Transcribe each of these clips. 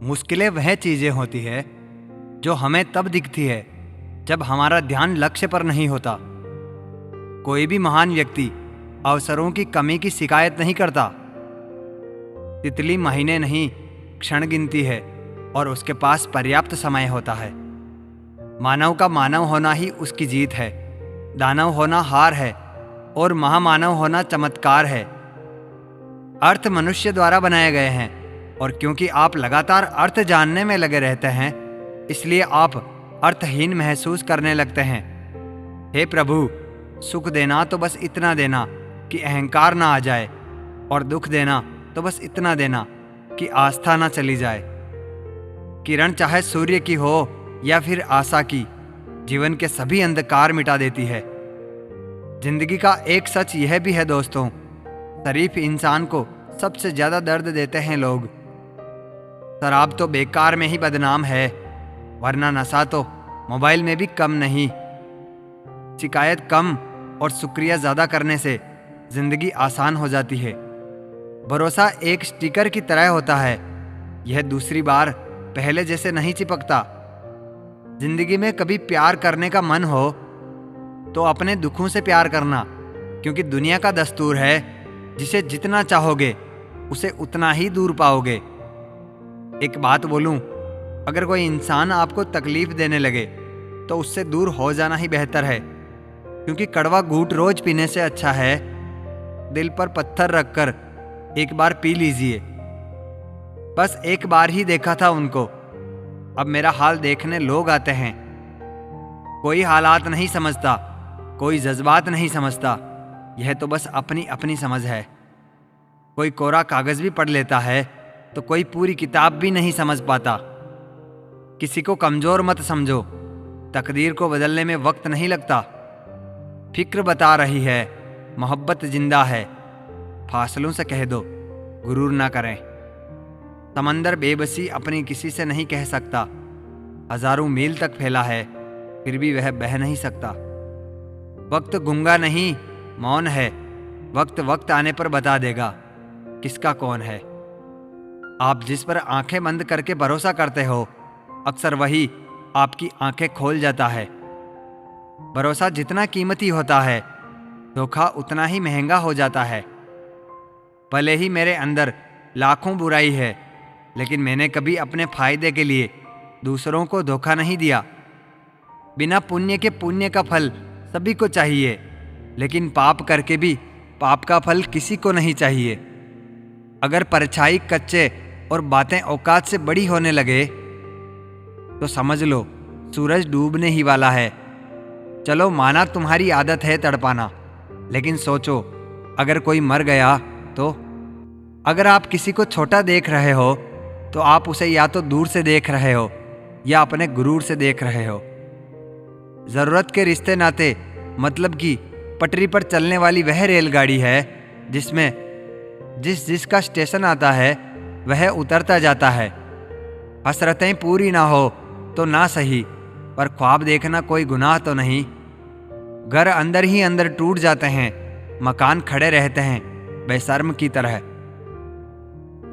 मुश्किलें वह चीजें होती है जो हमें तब दिखती है जब हमारा ध्यान लक्ष्य पर नहीं होता। कोई भी महान व्यक्ति अवसरों की कमी की शिकायत नहीं करता। तितली महीने नहीं क्षण गिनती है और उसके पास पर्याप्त समय होता है। मानव का मानव होना ही उसकी जीत है, दानव होना हार है और महामानव होना चमत्कार है। अर्थ मनुष्य द्वारा बनाए गए हैं और क्योंकि आप लगातार अर्थ जानने में लगे रहते हैं, इसलिए आप अर्थहीन महसूस करने लगते हैं। हे प्रभु, सुख देना तो बस इतना देना कि अहंकार ना आ जाए, और दुख देना तो बस इतना देना कि आस्था ना चली जाए। किरण चाहे सूर्य की हो या फिर आशा की, जीवन के सभी अंधकार मिटा देती है। जिंदगी का एक सच यह भी है दोस्तों, शरीफ इंसान को सबसे ज्यादा दर्द देते हैं लोग। शराब तो बेकार में ही बदनाम है, वरना नशा तो मोबाइल में भी कम नहीं। शिकायत कम और शुक्रिया ज्यादा करने से जिंदगी आसान हो जाती है। भरोसा एक स्टिकर की तरह होता है, यह दूसरी बार पहले जैसे नहीं चिपकता। जिंदगी में कभी प्यार करने का मन हो तो अपने दुखों से प्यार करना, क्योंकि दुनिया का दस्तूर है जिसे जितना चाहोगे उसे उतना ही दूर पाओगे। एक बात बोलूं, अगर कोई इंसान आपको तकलीफ देने लगे तो उससे दूर हो जाना ही बेहतर है, क्योंकि कड़वा घूंट रोज पीने से अच्छा है दिल पर पत्थर रखकर एक बार पी लीजिए। बस एक बार ही देखा था उनको, अब मेरा हाल देखने लोग आते हैं। कोई हालात नहीं समझता, कोई जज्बात नहीं समझता, यह तो बस अपनी अपनी समझ है। कोई कोरा कागज भी पढ़ लेता है तो कोई पूरी किताब भी नहीं समझ पाता। किसी को कमजोर मत समझो, तकदीर को बदलने में वक्त नहीं लगता। फिक्र बता रही है, मोहब्बत जिंदा है, फासलों से कह दो गुरूर ना करें। समंदर बेबसी अपनी किसी से नहीं कह सकता, हजारों मील तक फैला है फिर भी वह बह नहीं सकता। वक्त गूंगा नहीं मौन है, वक्त वक्त आने पर बता देगा किसका कौन है। आप जिस पर आंखें बंद करके भरोसा करते हो, अक्सर वही आपकी आंखें खोल जाता है। भरोसा जितना कीमती होता है, धोखा उतना ही महंगा हो जाता है। भले ही मेरे अंदर लाखों बुराई है, लेकिन मैंने कभी अपने फायदे के लिए दूसरों को धोखा नहीं दिया। बिना पुण्य के पुण्य का फल सभी को चाहिए, लेकिन पाप करके भी पाप का फल किसी को नहीं चाहिए। अगर परछाई कच्चे और बातें औकात से बड़ी होने लगे तो समझ लो सूरज डूबने ही वाला है। चलो माना तुम्हारी आदत है तड़पाना, लेकिन सोचो अगर कोई मर गया तो। अगर आप किसी को छोटा देख रहे हो तो आप उसे या तो दूर से देख रहे हो या अपने गुरूर से देख रहे हो। जरूरत के रिश्ते नाते मतलब कि पटरी पर चलने वाली वह रेलगाड़ी है जिसमें जिसका स्टेशन आता है वह उतरता जाता है। हसरतें पूरी ना हो तो ना सही, पर ख्वाब देखना कोई गुनाह तो नहीं। घर अंदर ही अंदर टूट जाते हैं, मकान खड़े रहते हैं बेशर्म की तरह।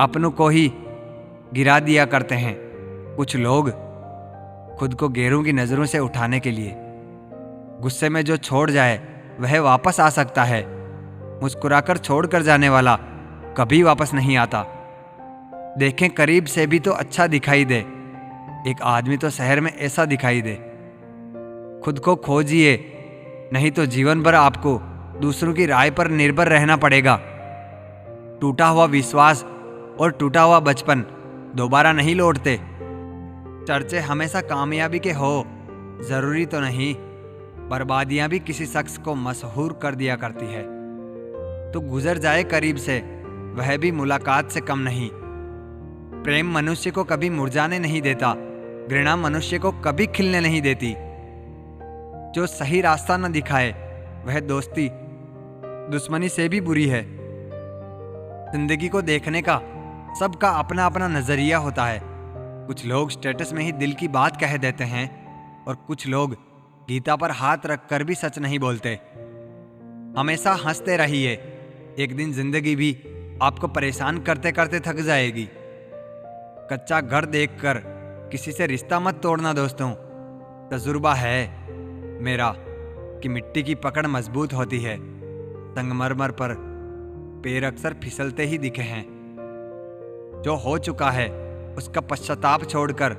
अपनों को ही गिरा दिया करते हैं कुछ लोग, खुद को गैरों की नजरों से उठाने के लिए। गुस्से में जो छोड़ जाए वह वापस आ सकता है, मुस्कुराकर छोड़कर जाने वाला कभी वापस नहीं आता। देखें करीब से भी तो अच्छा दिखाई दे, एक आदमी तो शहर में ऐसा दिखाई दे। खुद को खोजिए, नहीं तो जीवन भर आपको दूसरों की राय पर निर्भर रहना पड़ेगा। टूटा हुआ विश्वास और टूटा हुआ बचपन दोबारा नहीं लौटते। चर्चे हमेशा कामयाबी के हो जरूरी तो नहीं, बर्बादियां भी किसी शख्स को मशहूर कर दिया करती है। तो गुजर जाए करीब से, वह भी मुलाकात से कम नहीं। प्रेम मनुष्य को कभी मुरझाने नहीं देता, घृणा मनुष्य को कभी खिलने नहीं देती। जो सही रास्ता न दिखाए वह दोस्ती दुश्मनी से भी बुरी है। जिंदगी को देखने का सबका अपना अपना नजरिया होता है। कुछ लोग स्टेटस में ही दिल की बात कह देते हैं और कुछ लोग गीता पर हाथ रखकर भी सच नहीं बोलते। हमेशा हंसते रहिए, एक दिन जिंदगी भी आपको परेशान करते करते थक जाएगी। कच्चा घर देखकर किसी से रिश्ता मत तोड़ना दोस्तों। तजुर्बा है मेरा कि मिट्टी की पकड़ मजबूत होती है, संगमरमर पर पैर अक्सर फिसलते ही दिखे हैं। जो हो चुका है उसका पश्चाताप छोड़कर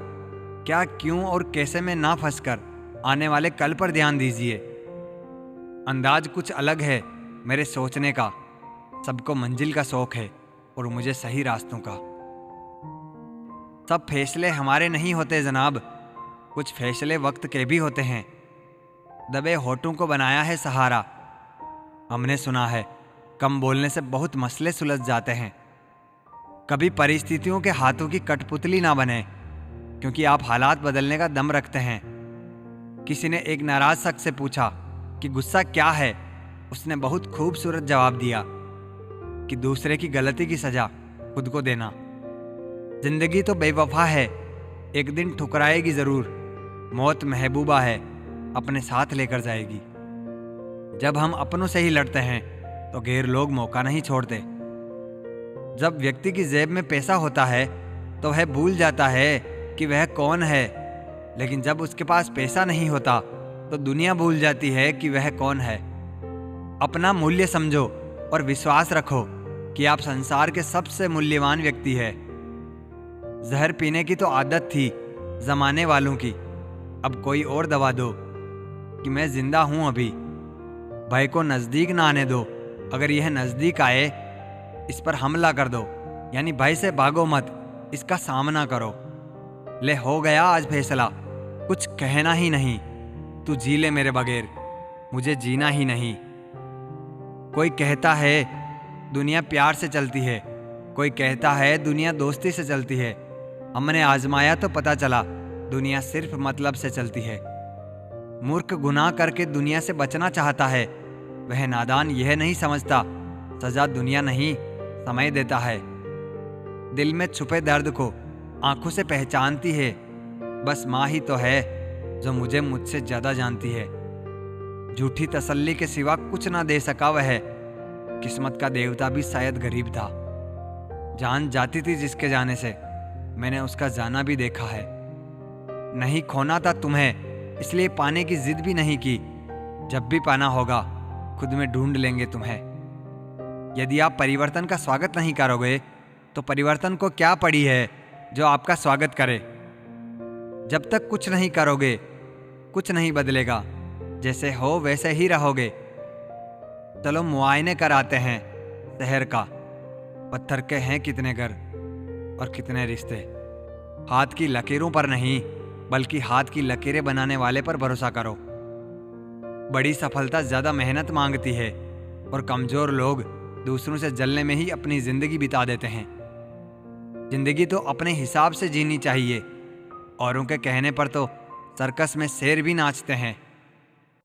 क्या, क्यों और कैसे में ना फंसकर आने वाले कल पर ध्यान दीजिए। अंदाज कुछ अलग है मेरे सोचने का। सबको मंजिल का शौक है और मुझे सही रास्तों का। सब फैसले हमारे नहीं होते जनाब, कुछ फैसले वक्त के भी होते हैं। दबे होठों को बनाया है सहारा। हमने सुना है कम बोलने से बहुत मसले सुलझ जाते हैं। कभी परिस्थितियों के हाथों की कठपुतली ना बने, क्योंकि आप हालात बदलने का दम रखते हैं। किसी ने एक नाराज शख्स से पूछा कि गुस्सा क्या है। उसने बहुत खूबसूरत जवाब दिया कि दूसरे की गलती की सजा खुद को देना। जिंदगी तो बेवफा है, एक दिन ठुकराएगी जरूर। मौत महबूबा है, अपने साथ लेकर जाएगी। जब हम अपनों से ही लड़ते हैं तो गैर लोग मौका नहीं छोड़ते। जब व्यक्ति की जेब में पैसा होता है तो वह भूल जाता है कि वह कौन है, लेकिन जब उसके पास पैसा नहीं होता तो दुनिया भूल जाती है कि वह कौन है। अपना मूल्य समझो और विश्वास रखो कि आप संसार के सबसे मूल्यवान व्यक्ति है। जहर पीने की तो आदत थी जमाने वालों की, अब कोई और दवा दो कि मैं जिंदा हूं अभी। भय को नजदीक ना आने दो, अगर यह नजदीक आए इस पर हमला कर दो। यानी भय से भागो मत, इसका सामना करो। ले हो गया आज फैसला, कुछ कहना ही नहीं। तू जी ले मेरे बगैर, मुझे जीना ही नहीं। कोई कहता है दुनिया प्यार से चलती है, कोई कहता है दुनिया दोस्ती से चलती है। हमने आजमाया तो पता चला दुनिया सिर्फ मतलब से चलती है। मूर्ख गुनाह करके दुनिया से बचना चाहता है, वह नादान यह नहीं समझता सजा दुनिया नहीं समय देता है। दिल में छुपे दर्द को आंखों से पहचानती है, बस माँ ही तो है जो मुझे मुझसे ज्यादा जानती है। झूठी तसल्ली के सिवा कुछ ना दे सका वह, किस्मत का देवता भी शायद गरीब था। जान जाती थी जिसके जाने से, मैंने उसका जाना भी देखा है। नहीं खोना था तुम्हें, इसलिए पाने की जिद भी नहीं की। जब भी पाना होगा खुद में ढूंढ लेंगे तुम्हें। यदि आप परिवर्तन का स्वागत नहीं करोगे तो परिवर्तन को क्या पड़ी है जो आपका स्वागत करे। जब तक कुछ नहीं करोगे कुछ नहीं बदलेगा, जैसे हो वैसे ही रहोगे। चलो मुआयने कराते हैं शहर का, पत्थर के हैं कितने घर और कितने रिश्ते। हाथ की लकीरों पर नहीं बल्कि हाथ की लकीरें बनाने वाले पर भरोसा करो। बड़ी सफलता ज्यादा मेहनत मांगती है और कमजोर लोग दूसरों से जलने में ही अपनी जिंदगी बिता देते हैं। जिंदगी तो अपने हिसाब से जीनी चाहिए। औरों के कहने पर तो सर्कस में शेर भी नाचते हैं।